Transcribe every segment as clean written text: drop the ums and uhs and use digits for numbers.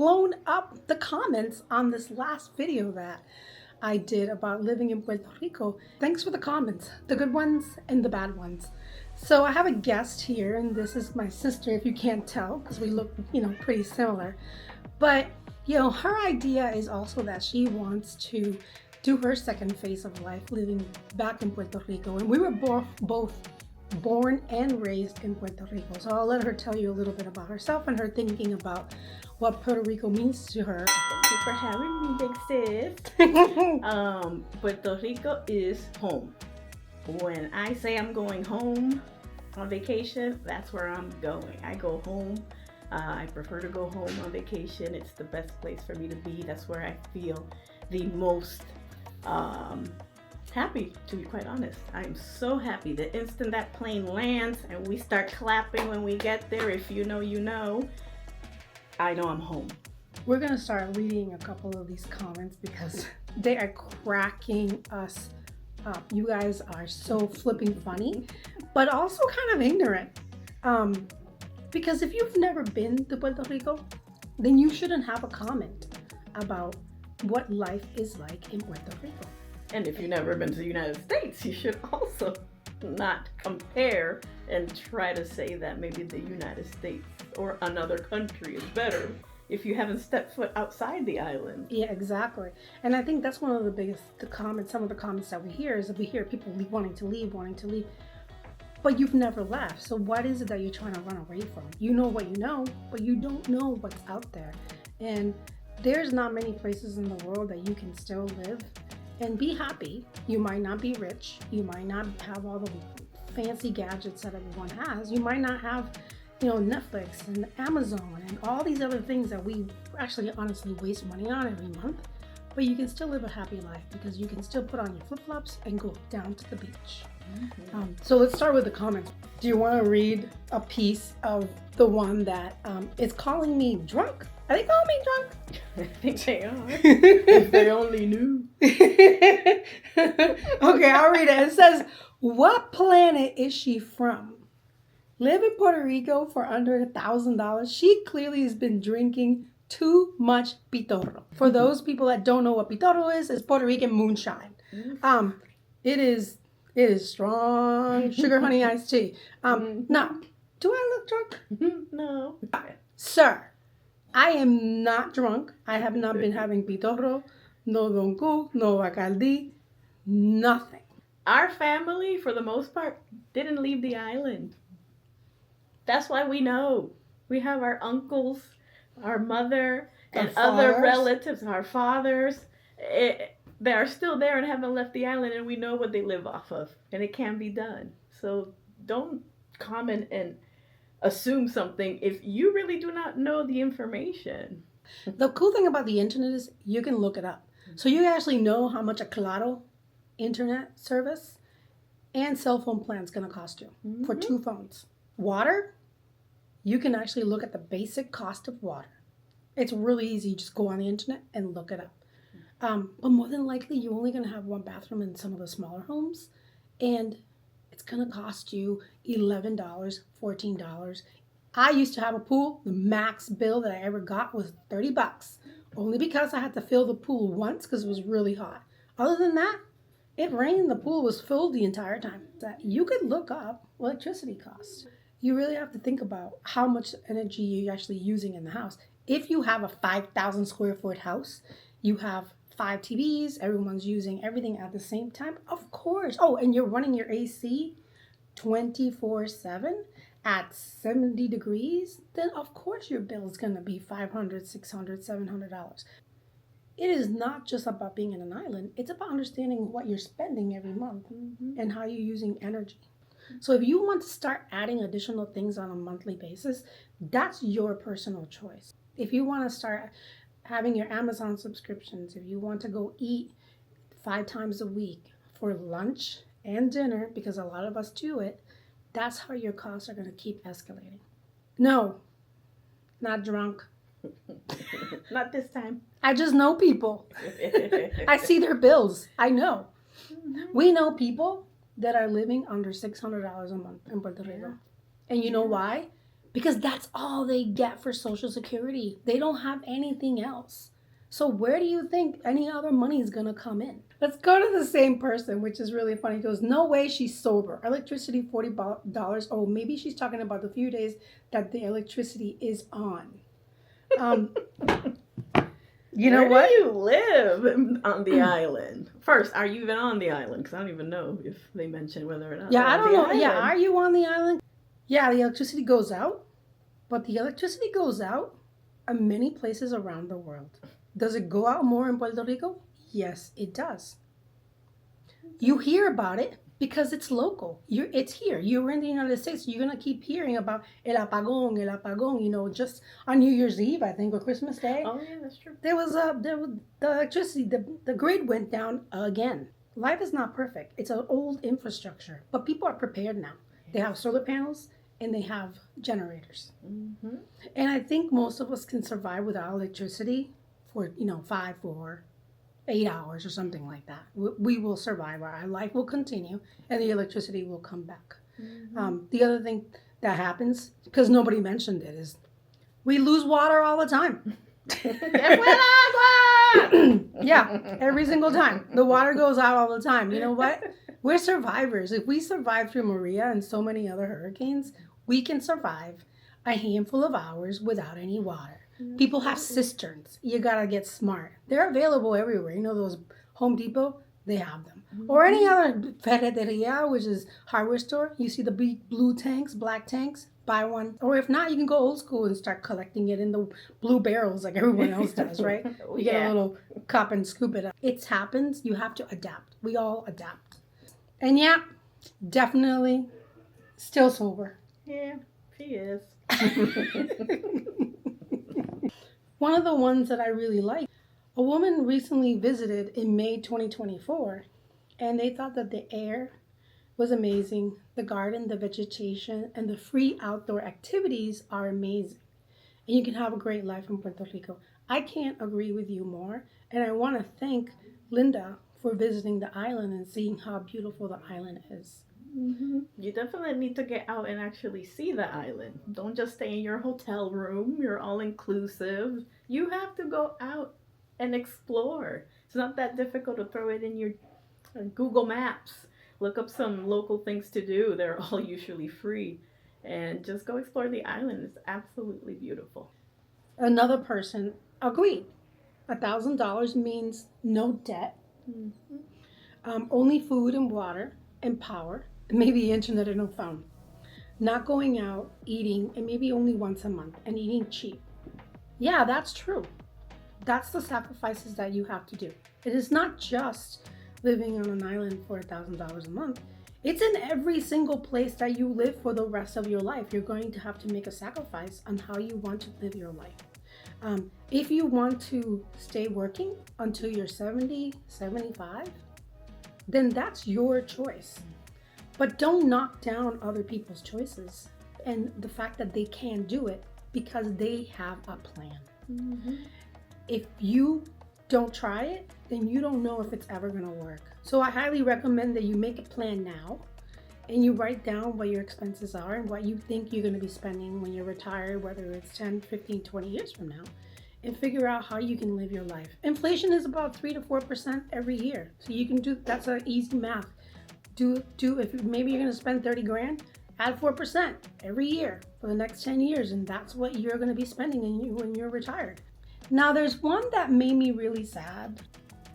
blown up the comments on this last video that I did about living in Puerto Rico. Thanks for the comments, the good ones and the bad ones. So I have a guest here, and this is my sister, if you can't tell, because we look, pretty similar. But, her idea is also that she wants to do her second phase of life living back in Puerto Rico. And we were both born and raised in Puerto Rico. So I'll let her tell you a little bit about herself and her thinking about what Puerto Rico means to her. Thank you for having me, big sis. Puerto Rico is home. When I say I'm going home on vacation, that's where I'm going. I go home. I prefer to go home on vacation. It's the best place for me to be. That's where I feel the most happy, to be quite honest. I'm so happy. The instant that plane lands and we start clapping when we get there, if you know, you know, I know I'm home. We're going to start reading a couple of these comments because they are cracking us up. You guys are so flipping funny, but also kind of ignorant. Because if you've never been to Puerto Rico, then you shouldn't have a comment about what life is like in Puerto Rico. And if you've never been to the United States, you should also not compare and try to say that maybe the United States or another country is better if you haven't stepped foot outside the island. Yeah, exactly. And I think that's one of the biggest comments, some of the comments that we hear is that we hear people wanting to leave, but you've never left. So what is it that you're trying to run away from? You know what you know, but you don't know what's out there. And there's not many places in the world that you can still live and be happy. You might not be rich. You might not have all the fancy gadgets that everyone has. You might not have, Netflix and Amazon and all these other things that we actually honestly waste money on every month. But you can still live a happy life because you can still put on your flip-flops and go down to the beach. Mm-hmm. So let's start with the comments. Do you want to read a piece of the one that is calling me drunk? Are they calling me drunk? I think they are. If they only knew. Okay, I'll read it. It says, what planet is she from? Live in Puerto Rico for under $1,000. She clearly has been drinking too much pitorro. For those people that don't know what pitorro is, it's Puerto Rican moonshine. It is strong sugar honey iced tea. Now, do I look drunk? No. Sir, I am not drunk. I have not been having pitorro, no Don Q, no Bacardi, nothing. Our family, for the most part, didn't leave the island. That's why we know. We have our uncles, our mother, and other relatives, our fathers. They are still there and haven't left the island, and we know what they live off of, and it can be done. So don't comment and assume something if you really do not know the information. The cool thing about the internet is you can look it up. So you actually know how much a Claro internet service and cell phone plan is going to cost you for 2 phones. Water, you can actually look at the basic cost of water. It's really easy. You just go on the internet and look it up. But more than likely, you're only going to have 1 bathroom in some of the smaller homes. And it's going to cost you $11, $14. I used to have a pool. The max bill that I ever got was $30. Only because I had to fill the pool once because it was really hot. Other than that, it rained. The pool was filled the entire time. That you could look up electricity costs. You really have to think about how much energy you're actually using in the house. If you have a 5,000 square foot house, you have 5 TVs, everyone's using everything at the same time, of course. Oh, and you're running your AC 24/7 at 70 degrees, then of course your bill is going to be $500, $600, $700. It is not just about being in an island. It's about understanding what you're spending every month and how you're using energy. So if you want to start adding additional things on a monthly basis, that's your personal choice. If you want to start having your Amazon subscriptions, if you want to go eat 5 times a week for lunch and dinner, because a lot of us do it, that's how your costs are going to keep escalating. No, not drunk. Not this time. I just know people. I see their bills. I know. We know people that are living under $600 a month in Puerto Rico. And you know why? because that's all they get for Social Security. They don't have anything else. So where do you think any other money is going to come in? Let's go to the same person, which is really funny. He goes, no way she's sober. Electricity, $40. Oh, maybe she's talking about the few days that the electricity is on. You know Where what? do you live on the island? First, are you even on the island? Because I don't even know if they mentioned whether or not. Yeah, they're I on don't the know. Yeah, island. are you on the island? Yeah, the electricity goes out, but the electricity goes out in many places around the world. Does it go out more in Puerto Rico? Yes, it does. You hear about it because it's local. It's here. You're in the United States. You're gonna keep hearing about el apagón. You know, just on New Year's Eve, I think, or Christmas Day. Oh yeah, that's true. There was the electricity. The grid went down again. Life is not perfect. It's an old infrastructure, but people are prepared now. They have solar panels and they have generators. Mm-hmm. And I think most of us can survive without electricity for 5 or 8 hours or something like that. We will survive. Our life will continue, and the electricity will come back. Mm-hmm. The other thing that happens, because nobody mentioned it, is we lose water all the time. Yeah, every single time. The water goes out all the time. You know what? We're survivors. If we survived through Maria and so many other hurricanes, we can survive a handful of hours without any water. People have cisterns. You gotta get smart. They're available everywhere. You know those Home Depot? They have them. Or any other ferreteria, which is hardware store. You see the big blue tanks, black tanks? Buy one. Or if not, you can go old school and start collecting it in the blue barrels like everyone else does, right? You get a little cup and scoop it up. It happens. You have to adapt. We all adapt. And yeah, definitely still sober. Yeah, she is. One of the ones that I really like, a woman recently visited in May 2024, and they thought that the air was amazing, the garden, the vegetation, and the free outdoor activities are amazing. And you can have a great life in Puerto Rico. I can't agree with you more, and I want to thank Linda for visiting the island and seeing how beautiful the island is. Mm-hmm. You definitely need to get out and actually see the island. Don't just stay in your hotel room. You're all inclusive. You have to go out and explore. It's not that difficult to throw it in your Google Maps. Look up some local things to do. They're all usually free. And just go explore the island. It's absolutely beautiful. Another person agreed. $1,000 means no debt, only food and water and power, maybe internet and a phone. Not going out, eating, and maybe only once a month, and eating cheap. Yeah, that's true. That's the sacrifices that you have to do. It is not just living on an island for $1,000 a month. It's in every single place that you live for the rest of your life. You're going to have to make a sacrifice on how you want to live your life. If you want to stay working until you're 70, 75, then that's your choice. But don't knock down other people's choices and the fact that they can do it because they have a plan. Mm-hmm. If you don't try it, then you don't know if it's ever going to work. So I highly recommend that you make a plan now and you write down what your expenses are and what you think you're going to be spending when you're retired, whether it's 10, 15, 20 years from now, and figure out how you can live your life. Inflation is about 3 to 4% every year. So you can do, that's an easy math. If maybe you're going to spend 30 grand, add 4% every year for the next 10 years. And that's what you're going to be spending when you're retired. Now there's one that made me really sad.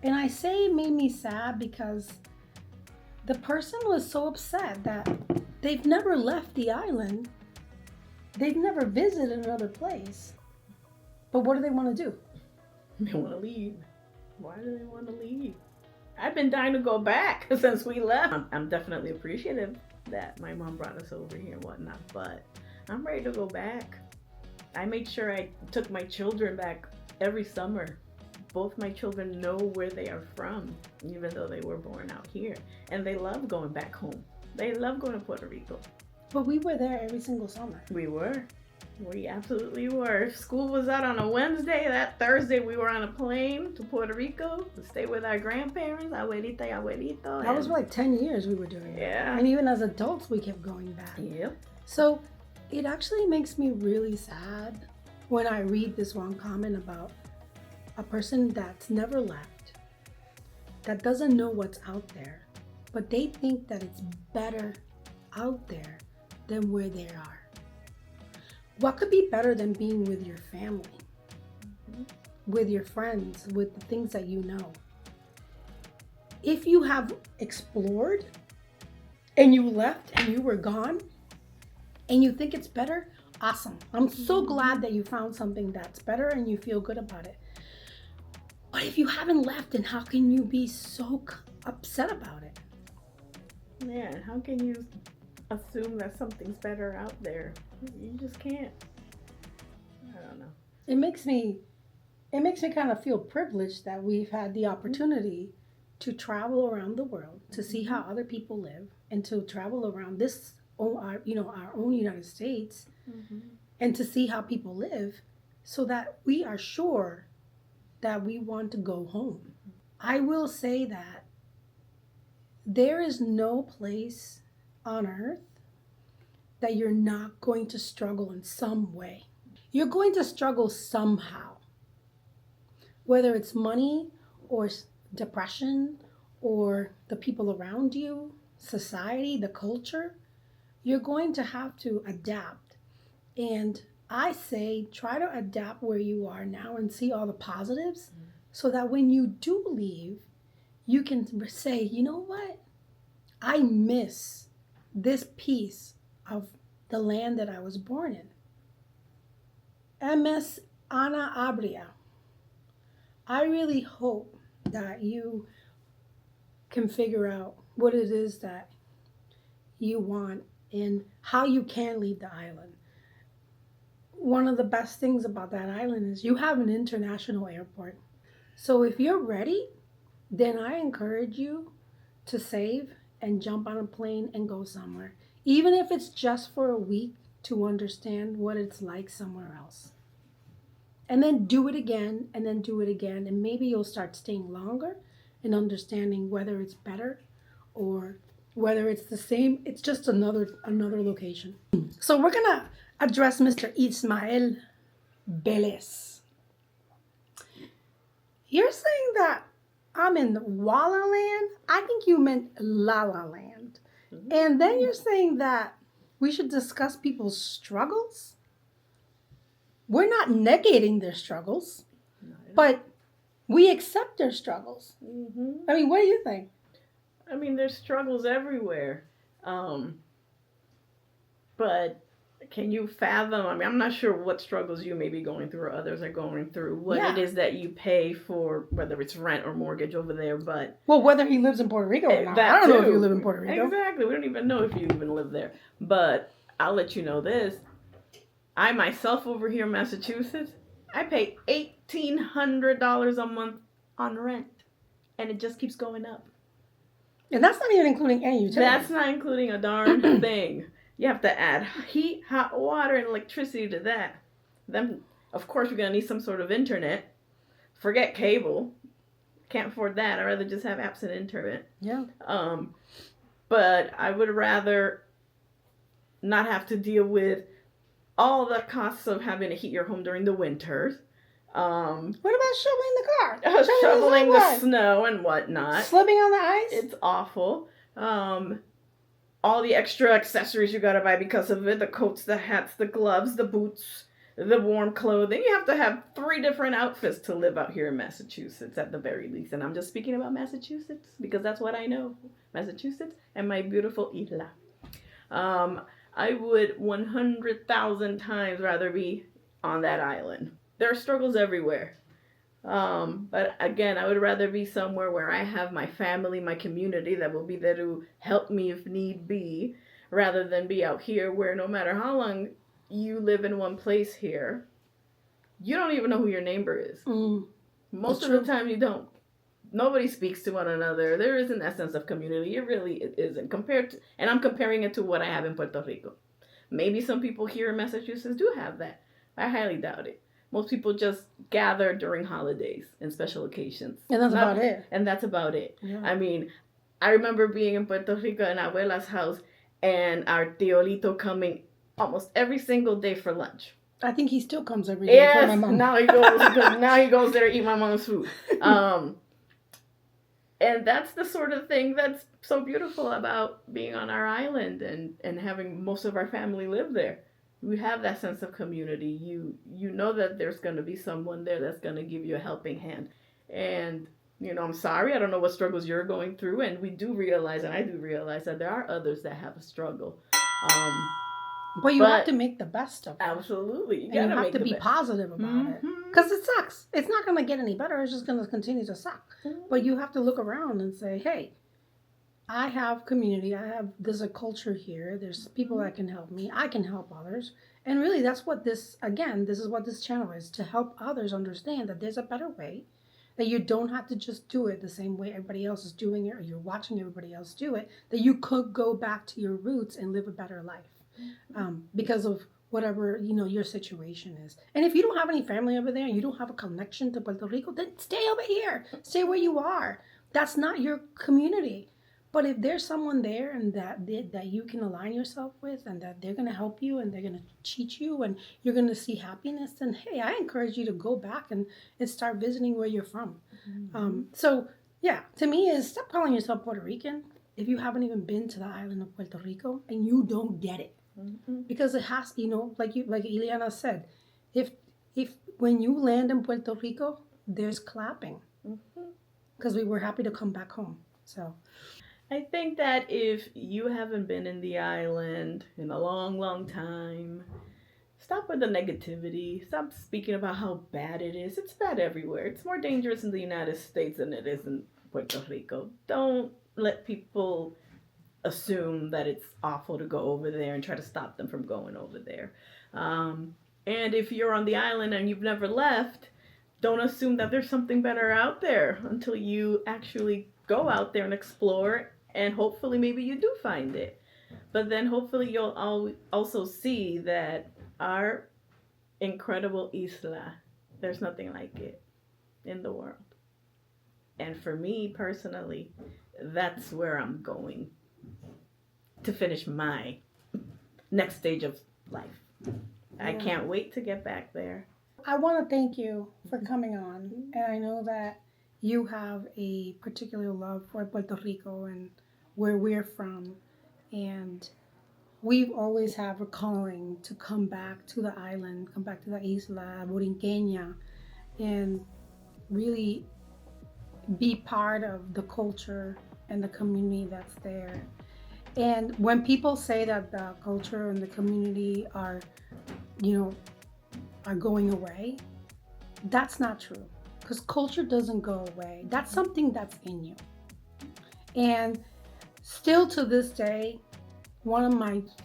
And I say made me sad because the person was so upset that they've never left the island. They've never visited another place. But what do they want to do? They want to leave. Why do they want to leave? I've been dying to go back since we left. I'm definitely appreciative that my mom brought us over here and whatnot, but I'm ready to go back. I made sure I took my children back every summer. Both my children know where they are from, even though they were born out here. And they love going back home. They love going to Puerto Rico. But we were there every single summer. We were. We absolutely were. If school was out on a Wednesday, that Thursday we were on a plane to Puerto Rico to stay with our grandparents, abuelita y abuelito. That was like 10 years we were doing it. Yeah. And even as adults, we kept going back. Yep. So It actually makes me really sad when I read this one comment about a person that's never left, that doesn't know what's out there, but they think that it's better out there than where they are. What could be better than being with your family, with your friends, with the things that you know? If you have explored and you left and you were gone and you think it's better, awesome. I'm so glad that you found something that's better and you feel good about it. But if you haven't left, then how can you be so upset about it? Yeah, and how can you assume that something's better out there? You just can't. I don't know. It makes me kind of feel privileged that we've had the opportunity to travel around the world, to see how other people live, and to travel around our own United States, and to see how people live, so that we are sure that we want to go home. I will say that there is no place on earth that you're not going to struggle in some way. You're going to struggle somehow, whether it's money or depression or the people around you, society, the culture. You're going to have to adapt. And I say try to adapt where you are now and see all the positives, so that when you do leave, you can say, you know what? I miss this piece of the land that I was born in. MS Ana Abria. I really hope that you can figure out what it is that you want and how you can leave the island. One of the best things about that island is you have an international airport. So if you're ready, then I encourage you to save and jump on a plane and go somewhere. Even if it's just for a week, to understand what it's like somewhere else. And then do it again, and then do it again. And maybe you'll start staying longer and understanding whether it's better or whether it's the same. It's just another location. So we're going to address Mr. Ismael Vélez. You're saying that I'm in Walla Land? I think you meant La La Land. And then you're saying that we should discuss people's struggles? We're not negating their struggles, but we accept their struggles. I mean, what do you think? I mean, there's struggles everywhere. But can you fathom? I mean, I'm not sure what struggles you may be going through or others are going through, what it is that you pay for, whether it's rent or mortgage over there, but... Well, whether he lives in Puerto Rico or not. I don't know if you live in Puerto Rico. Exactly. We don't even know if you even live there. But I'll let you know this. I myself over here in Massachusetts, I pay $1,800 a month on rent. And it just keeps going up. And that's not even including any utilities. That's not including a darn thing. You have to add heat, hot water, and electricity to that. Then, of course, you're going to need some sort of internet. Forget cable. Can't afford that. I'd rather just have absent internet. Yeah. But I would rather not have to deal with all the costs of having to heat your home during the winters. What about shoveling the car? Shoveling the snow and whatnot. Slipping on the ice? It's awful. All the extra accessories you gotta buy because of it. The coats, the hats, the gloves, the boots, the warm clothing. You have to have 3 different outfits to live out here in Massachusetts at the very least. And I'm just speaking about Massachusetts because that's what I know. Massachusetts and my beautiful Isla. I would 100,000 times rather be on that island. There are struggles everywhere. But again, I would rather be somewhere where I have my family, my community that will be there to help me if need be, rather than be out here where no matter how long you live in one place here, you don't even know who your neighbor is. Most of the time you don't. Nobody speaks to one another. There isn't that sense of community. It really isn't. And I'm comparing it to what I have in Puerto Rico. Maybe some people here in Massachusetts do have that. I highly doubt it. Most people just gather during holidays and special occasions. And that's about it. And that's about it. Yeah. I mean, I remember being in Puerto Rico in Abuela's house and our Tiolito coming almost every single day for lunch. I think he still comes every day for my Yes, mom. now he goes because now he goes there to eat my mom's food. And that's the sort of thing that's so beautiful about being on our island and having most of our family live there. We have that sense of community. You know that there's going to be someone there that's going to give you a helping hand. And I'm sorry, I don't know what struggles you're going through, and we do realize, and I do realize that there are others that have a struggle. But you have to make the best of it. Absolutely. You have to be positive about it. Because it sucks. It's not going to get any better. It's just going to continue to suck. But you have to look around and say, hey, I have community. There's a culture here. There's people that can help me. I can help others. And really, that's what this is what this channel is, to help others understand that there's a better way, that you don't have to just do it the same way everybody else is doing it, or you're watching everybody else do it, that you could go back to your roots and live a better life. Because of whatever your situation is. And if you don't have any family over there and you don't have a connection to Puerto Rico, then stay over here. Stay where you are. That's not your community. But if there's someone there and that you can align yourself with, and that they're going to help you and they're going to teach you and you're going to see happiness, then hey, I encourage you to go back and start visiting where you're from. So yeah, to me is stop calling yourself Puerto Rican if you haven't even been to the island of Puerto Rico and you don't get it. Because it has, like Ileana said, if when you land in Puerto Rico, there's clapping, because we were happy to come back home. So I think that if you haven't been in the island in a long, long time, stop with the negativity. Stop speaking about how bad it is. It's bad everywhere. It's more dangerous in the United States than it is in Puerto Rico. Don't let people assume that it's awful to go over there and try to stop them from going over there. And if you're on the island and you've never left, don't assume that there's something better out there until you actually go out there and explore, and hopefully maybe you do find it. But then hopefully you'll also see that our incredible isla, there's nothing like it in the world. And for me personally, that's where I'm going to finish my next stage of life. I can't wait to get back there. I want to thank you for coming on. And I know that you have a particular love for Puerto Rico and where we're from. And we've always have a calling to come back to the island, come back to the Isla Borinqueña, and really be part of the culture and the community that's there. And when people say that the culture and the community are going away, that's not true. Because culture doesn't go away. That's something that's in you. And still to this day, one of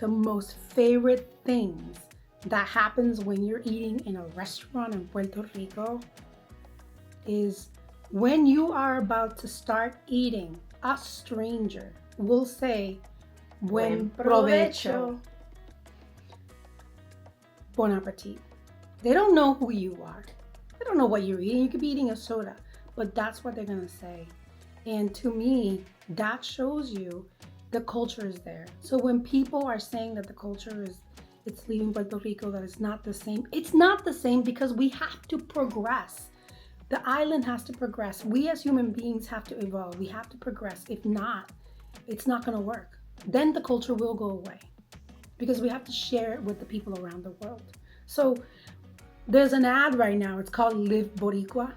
the most favorite things that happens when you're eating in a restaurant in Puerto Rico is when you are about to start eating, a stranger will say, Buen provecho. Bon appetit. They don't know who you are. They don't know what you're eating. You could be eating a soda, but that's what they're going to say. And to me, that shows you the culture is there. So when people are saying that the culture it's leaving Puerto Rico, that it's not the same because we have to progress. The island has to progress. We as human beings have to evolve. We have to progress. If not, it's not going to work. Then the culture will go away because we have to share it with the people around the world. So there's an ad right now. It's called Live Boricua.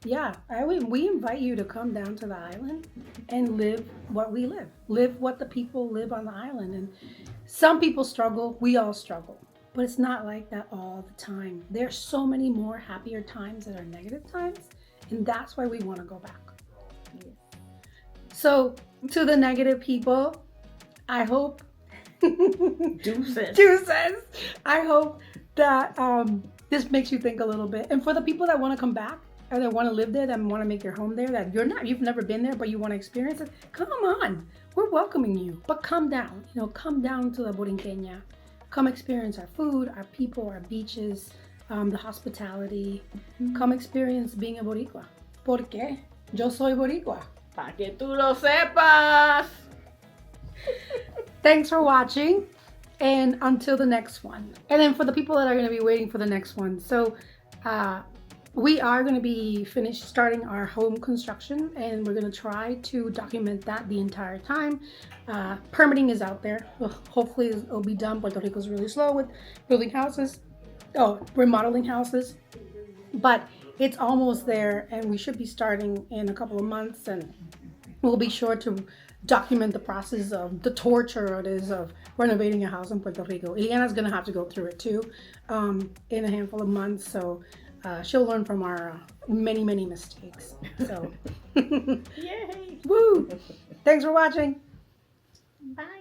Yeah, we invite you to come down to the island and live what we live. Live what the people live on the island. And some people struggle. We all struggle. But it's not like that all the time. There's so many more happier times than are negative times. And that's why we want to go back. Yes. So to the negative people, I hope Deuces. I hope that this makes you think a little bit. And for the people that want to come back or that want to live there, that want to make their home there, that you've never been there, but you want to experience it, come on. We're welcoming you. But come down. Come down to the Borinqueña. Come experience our food, our people, our beaches, the hospitality. Come experience being a Boricua. Porque yo soy Boricua. Pa' que tú lo sepas. Thanks for watching. And until the next one. And then for the people that are going to be waiting for the next one. So we are going to be starting our home construction, and we're going to try to document that the entire time. Permitting is out there. Well, hopefully it'll be done. Puerto Rico's really slow with building houses. Remodeling houses. But it's almost there, and we should be starting in a couple of months, and we'll be sure to document the process of the torture it is of renovating a house in Puerto Rico. Ileana's gonna have to go through it too in a handful of months, so she'll learn from our many mistakes. So Yay! woo! Thanks for watching. Bye.